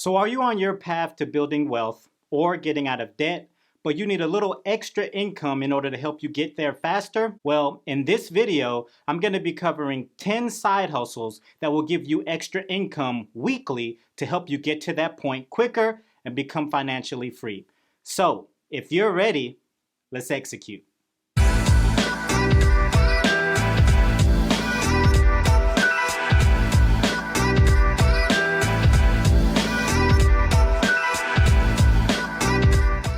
So are you on your path to building wealth or getting out of debt, but you need a little extra income in order to help you get there faster? Well, in this video, I'm going to be covering 10 side hustles that will give you extra income weekly to help you get to that point quicker and become financially free. So if you're ready, let's execute.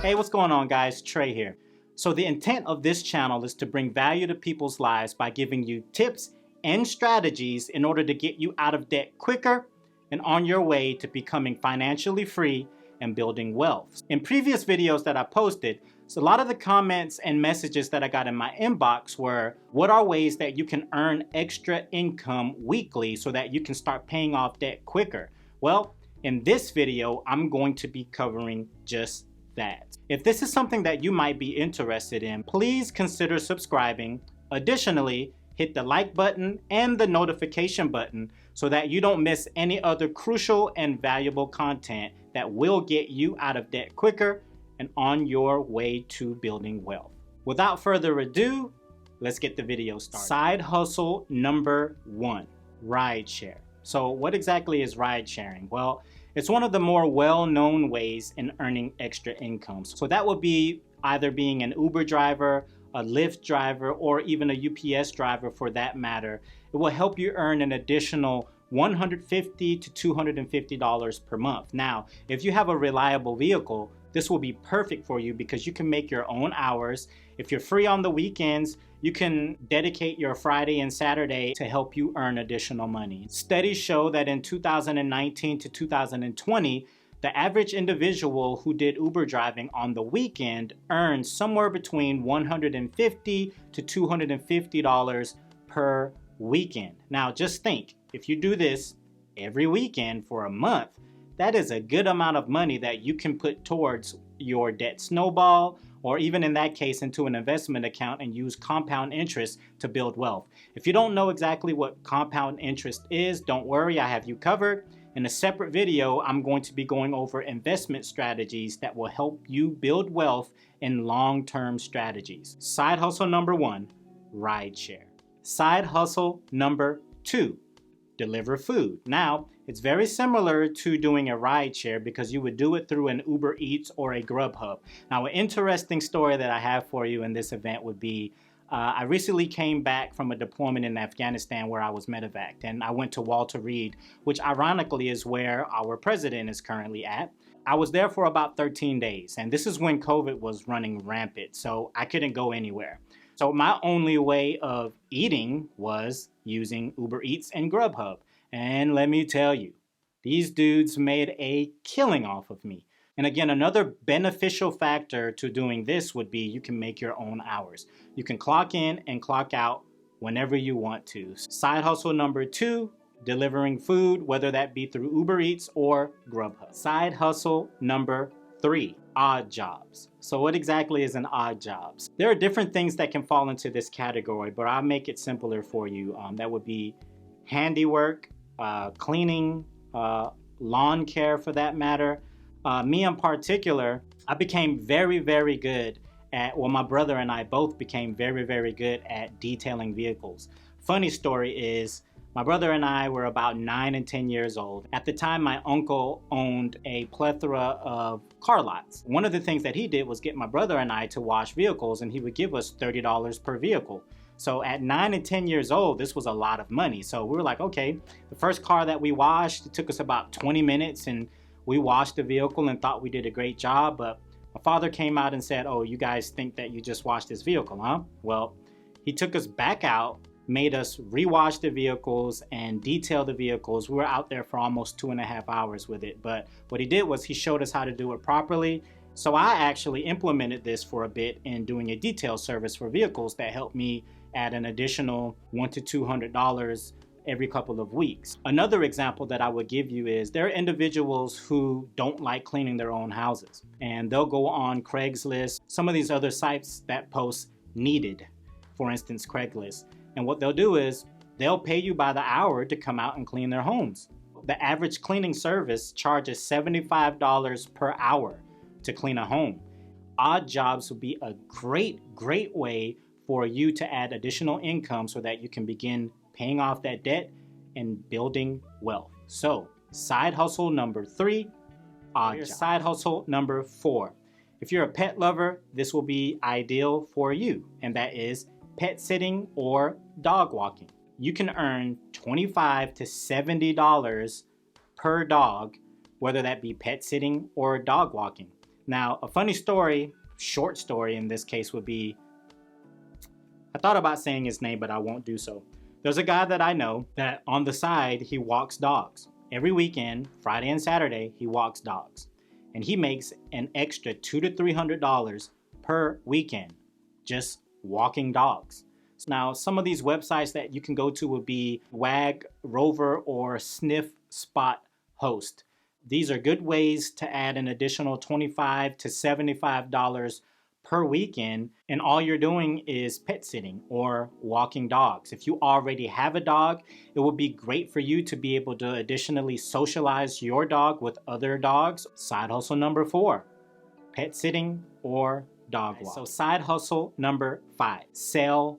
Hey, what's going on, guys? Trey here. So the intent of this channel is to bring value to people's lives by giving you tips and strategies in order to get you out of debt quicker and on your way to becoming financially free and building wealth. In previous videos that I posted, so a lot of the comments and messages that I got in my inbox were, what are ways that you can earn extra income weekly so that you can start paying off debt quicker? Well, in this video, I'm going to be covering just that. If this is something that you might be interested in, please consider subscribing. Additionally, hit the like button and the notification button so that you don't miss any other crucial and valuable content that will get you out of debt quicker and on your way to building wealth. Without further ado, let's get the video started. Side hustle number 1, rideshare. So what exactly is ride sharing? Well, it's one of the more well-known ways in earning extra income. So that would be either being an Uber driver, a Lyft driver, or even a UPS driver for that matter. It will help you earn an additional $150 to $250 per month. Now, if you have a reliable vehicle, this will be perfect for you because you can make your own hours. If you're free on the weekends, you can dedicate your Friday and Saturday to help you earn additional money. Studies show that in 2019 to 2020, the average individual who did Uber driving on the weekend earned somewhere between $150 to $250 per weekend. Now just think, if you do this every weekend for a month, that is a good amount of money that you can put towards your debt snowball, or even in that case into an investment account and use compound interest to build wealth. If you don't know exactly what compound interest is, don't worry, I have you covered. In a separate video, I'm going to be going over investment strategies that will help you build wealth in long-term strategies. Side hustle number 1, rideshare. Side hustle number 2, deliver food. Now, it's very similar to doing a rideshare because you would do it through an Uber Eats or a Grubhub. Now, an interesting story that I have for you in this event would be, I recently came back from a deployment in Afghanistan where I was medevaced, and I went to Walter Reed, which ironically is where our president is currently at. I was there for about 13 days, and this is when COVID was running rampant, so I couldn't go anywhere. So my only way of eating was using Uber Eats and Grubhub. And let me tell you, these dudes made a killing off of me. And again, another beneficial factor to doing this would be you can make your own hours. You can clock in and clock out whenever you want to. Side hustle number 2, delivering food, whether that be through Uber Eats or Grubhub. Side hustle number 3, odd jobs. So what exactly is an odd job? There are different things that can fall into this category, but I'll make it simpler for you. That would be handiwork, cleaning, lawn care for that matter. Me in particular, I became very, very good at, well, my brother and I both became very, very good at detailing vehicles. Funny story is, my brother and I were about 9 and 10 years old. At the time, my uncle owned a plethora of car lots. One of the things that he did was get my brother and I to wash vehicles, and he would give us $30 per vehicle. So at 9 and 10 years old, this was a lot of money. So we were like, okay, the first car that we washed, it took us about 20 minutes, and we washed the vehicle and thought we did a great job. But my father came out and said, oh, you guys think that you just washed this vehicle, huh? Well, he took us back out, made us rewash the vehicles and detail the vehicles. We were out there for almost 2.5 hours with it. But what he did was he showed us how to do it properly. So I actually implemented this for a bit in doing a detail service for vehicles that helped me add an additional $100 to $200 every couple of weeks. Another example that I would give you is there are individuals who don't like cleaning their own houses, and they'll go on Craigslist, some of these other sites that post needed, for instance, Craigslist. And what they'll do is they'll pay you by the hour to come out and clean their homes. The average cleaning service charges $75 per hour to clean a home. Odd jobs would be a great way for you to add additional income so that you can begin paying off that debt and building wealth. So, side hustle number 3, odd job. Side hustle number 4. If you're a pet lover, this will be ideal for you, and that is pet sitting or dog walking. You can earn $25 to $70 per dog, whether that be pet sitting or dog walking. Now, a funny story, short story in this case would be, I thought about saying his name, but I won't do so. There's a guy that I know that on the side, he walks dogs. Every weekend, Friday and Saturday, he walks dogs. And he makes an extra $200 to $300 per weekend just walking dogs. Now, some of these websites that you can go to would be Wag, Rover, or Sniff Spot Host. These are good ways to add an additional $25 to $75 per weekend, and all you're doing is pet sitting or walking dogs. If you already have a dog, it would be great for you to be able to additionally socialize your dog with other dogs. Side hustle number 4, pet sitting or dog walk. So side hustle number 5, sell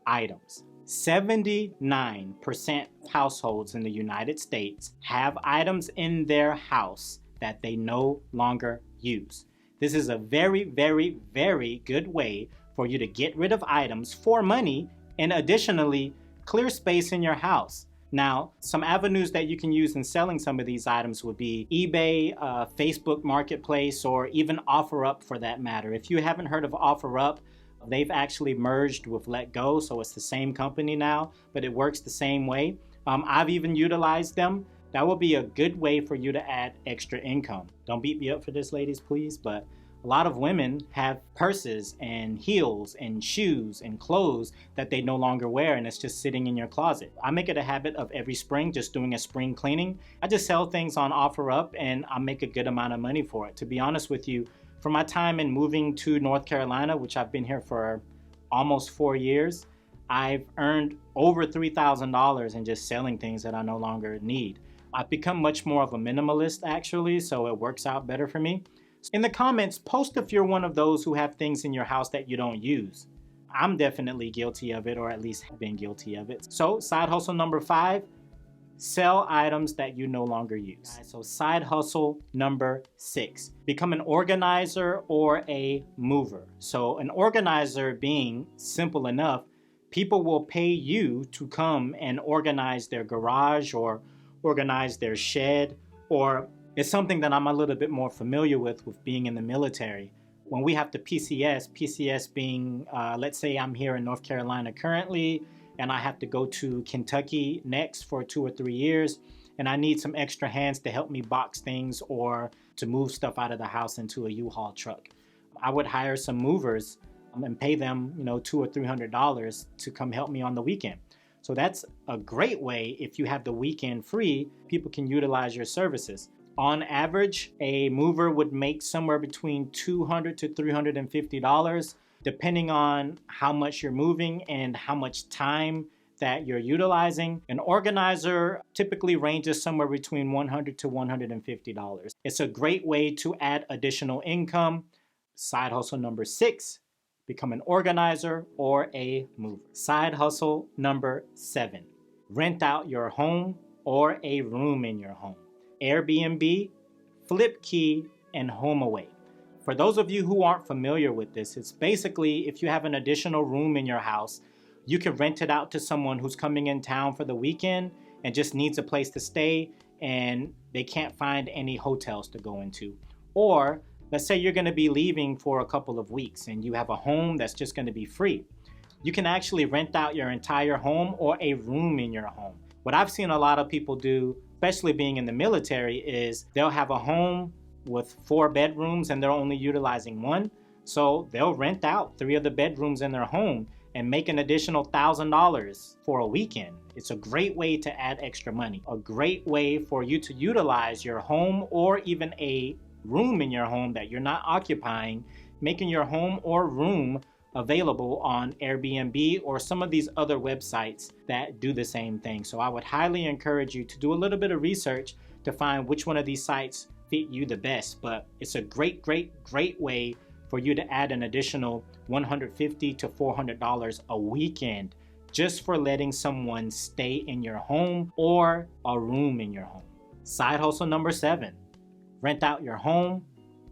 items. 79% of households in the United States have items in their house that they no longer use. This is a very good way for you to get rid of items for money and additionally clear space in your house. Now, some avenues that you can use in selling some of these items would be eBay, Facebook Marketplace, or even OfferUp for that matter. If you haven't heard of OfferUp, they've actually merged with Let Go, so it's the same company now, but it works the same way. I've even utilized them. That will be a good way for you to add extra income. Don't beat me up for this, ladies, please, but a lot of women have purses and heels and shoes and clothes that they no longer wear, and it's just sitting in your closet. I make it a habit of every spring just doing a spring cleaning. I just sell things on OfferUp, and I make a good amount of money for it. To be honest with you, for my time in moving to North Carolina, which I've been here for almost 4 years, I've earned over $3,000 in just selling things that I no longer need. I've become much more of a minimalist actually, so it works out better for me. In the comments, post if you're one of those who have things in your house that you don't use. I'm definitely guilty of it, or at least have been guilty of it. So side hustle number 5, sell items that you no longer use. So side hustle number 6, become an organizer or a mover. So an organizer being simple enough, people will pay you to come and organize their garage or organize their shed, or it's something that I'm a little bit more familiar with being in the military. When we have to PCS being, let's say I'm here in North Carolina currently, and I have to go to Kentucky next for 2 or 3 years, and I need some extra hands to help me box things or to move stuff out of the house into a U-Haul truck. I would hire some movers and pay them, $200 or $300 to come help me on the weekend. So that's a great way. If you have the weekend free, people can utilize your services. On average, a mover would make somewhere between $200 to $350, depending on how much you're moving and how much time that you're utilizing. An organizer typically ranges somewhere between $100 to $150. It's a great way to add additional income. Side hustle number 6, become an organizer or a mover. Side hustle number 7, rent out your home or a room in your home. Airbnb, Flipkey, and HomeAway. For those of you who aren't familiar with this, it's basically if you have an additional room in your house, you can rent it out to someone who's coming in town for the weekend and just needs a place to stay and they can't find any hotels to go into. Or let's say you're going to be leaving for a couple of weeks and you have a home that's just going to be free. You can actually rent out your entire home or a room in your home. What I've seen a lot of people do, especially being in the military, is they'll have a home with 4 bedrooms and they're only utilizing 1. So they'll rent out 3 of the bedrooms in their home and make an additional $1,000 for a weekend. It's a great way to add extra money. A great way for you to utilize your home or even a room in your home that you're not occupying, making your home or room available on Airbnb or some of these other websites that do the same thing. So I would highly encourage you to do a little bit of research to find which one of these sites fit you the best. But it's a great way for you to add an additional $150 to $400 a weekend just for letting someone stay in your home or a room in your home. Side hustle number 7, rent out your home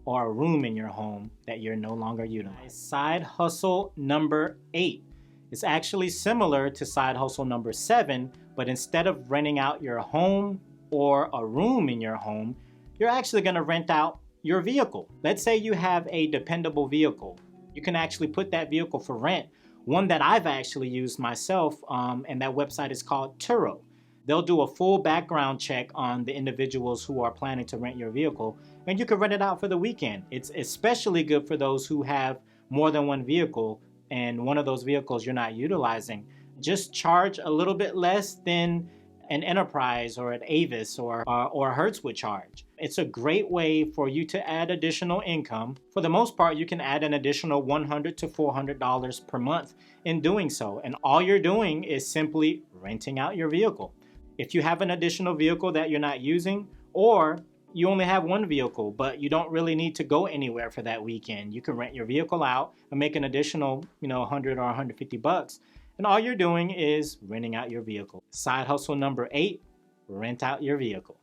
or a room in your home that you're no longer utilizing. Side hustle number 8 is actually similar to side hustle number 7, but instead of renting out your home or a room in your home, you're actually going to rent out your vehicle. Let's say you have a dependable vehicle. You can actually put that vehicle for rent. One that I've actually used myself, and that website is called Turo. They'll do a full background check on the individuals who are planning to rent your vehicle, and you can rent it out for the weekend. It's especially good for those who have more than one vehicle and one of those vehicles you're not utilizing. Just charge a little bit less than an Enterprise or an Avis or a Hertz would charge. It's a great way for you to add additional income. For the most part, you can add an additional $100 to $400 per month in doing so. And all you're doing is simply renting out your vehicle. If you have an additional vehicle that you're not using, or you only have one vehicle, but you don't really need to go anywhere for that weekend, you can rent your vehicle out and make an additional, $100 or $150. And all you're doing is renting out your vehicle. Side hustle number 8, rent out your vehicle.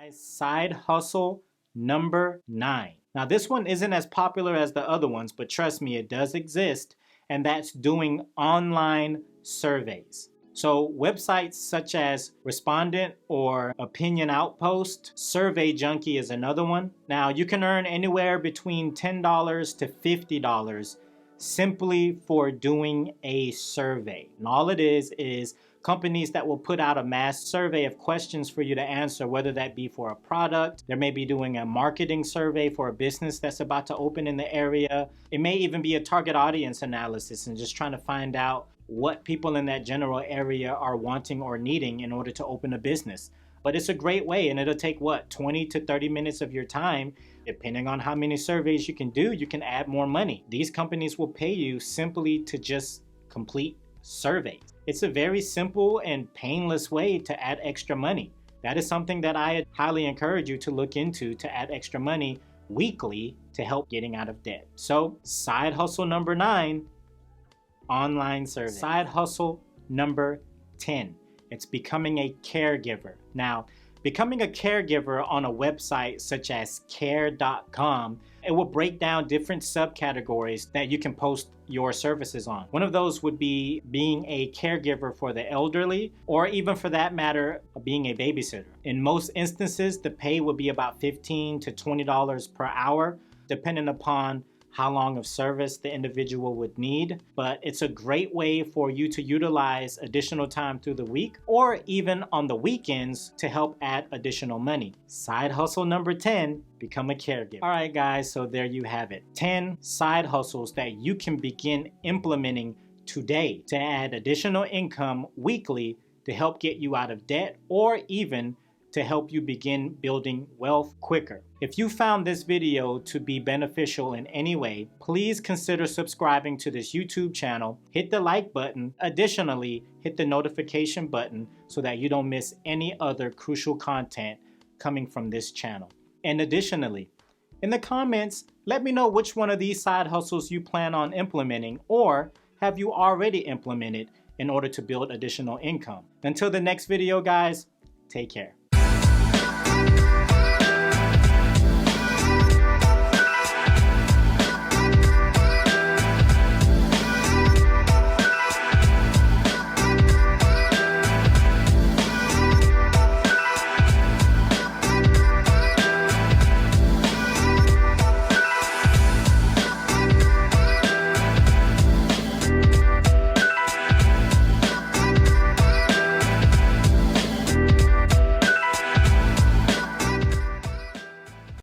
Side hustle number 9. Now this one isn't as popular as the other ones, but trust me, it does exist, and that's doing online surveys. So websites such as Respondent or Opinion Outpost, Survey Junkie is another one. Now you can earn anywhere between $10 to $50 simply for doing a survey. And all it is companies that will put out a mass survey of questions for you to answer, whether that be for a product. They may be doing a marketing survey for a business that's about to open in the area. It may even be a target audience analysis and just trying to find out what people in that general area are wanting or needing in order to open a business. But it's a great way, and it'll take 20 to 30 minutes of your time. Depending on how many surveys you can do, you can add more money. These companies will pay you simply to just complete surveys. It's a very simple and painless way to add extra money. That is something that I highly encourage you to look into, to add extra money weekly to help getting out of debt. So side hustle number 9, online survey. Side hustle number 10. It's becoming a caregiver. Now, becoming a caregiver on a website such as care.com, it will break down different subcategories that you can post your services on. One of those would be being a caregiver for the elderly, or even for that matter, being a babysitter. In most instances, the pay would be about $15 to $20 per hour, depending upon how long of service the individual would need. But it's a great way for you to utilize additional time through the week or even on the weekends to help add additional money. Side hustle number 10, become a caregiver. All right, guys, so there you have it. 10 side hustles that you can begin implementing today to add additional income weekly to help get you out of debt or even to help you begin building wealth quicker. If you found this video to be beneficial in any way, please consider subscribing to this YouTube channel, hit the like button. Additionally, hit the notification button so that you don't miss any other crucial content coming from this channel. And additionally, in the comments, let me know which one of these side hustles you plan on implementing, or have you already implemented in order to build additional income. Until the next video, guys, take care.